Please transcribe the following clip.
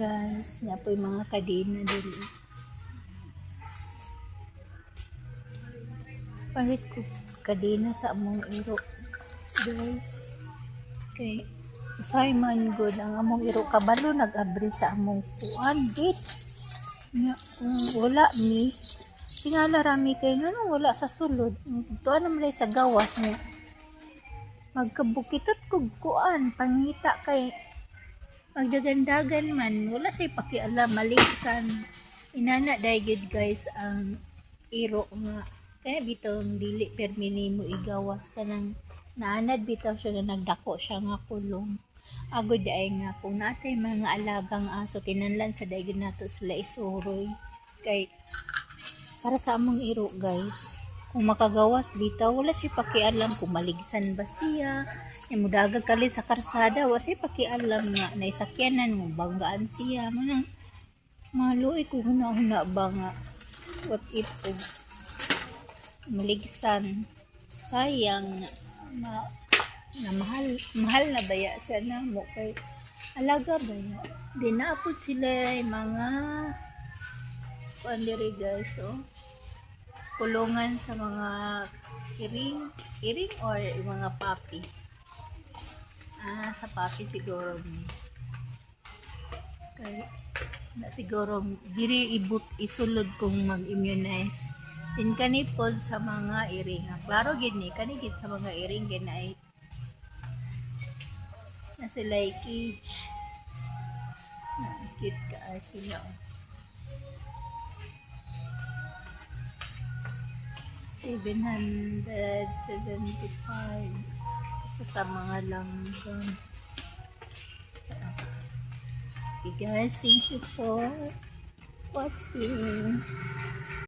guys, nga po yung mga kadena dili. Palit ko kadena sa among iro guys. Okay. Simon good ang among iro kabalo nag-abri sa among kuan git. Nga wala mi. Tingala rami kay no wala sa sulod. Tuan naman sa gawas niya. Magkabukitot kog kuan pangita kay magdagandagan man wala say pakialam maligsan inana daygid guys ang iro nga kaya bitong dili permi mo igawas kanang naanad bitaw siya nga nagdako siya nga kulong agod ay nga kung natay mga alagang aso kinanlan sa daygid nato sila isuroy kay para sa among iro guys kung makagawas bitaw wala siya pakialam kung maligsan ba siya yung mudagag kalit sa karsada wala siya pakialam nga naisakyanan mo banggaan siya manang maluoy kung huna-huna ba nga what if maligsan sayang na mahal na baya sa namo kay alaga ba niya dinapod sila yung mga pandiri guys kulungan sa mga iring or mga papi sa papi siguro kay na siguro diri isulod kung mag-immunize din kanipod sa mga iring klaro gid ni kanigid sa mga iring ginay na sila cage na cute ka sila 775 sa mga langgan. Okay guys, thank you for watching.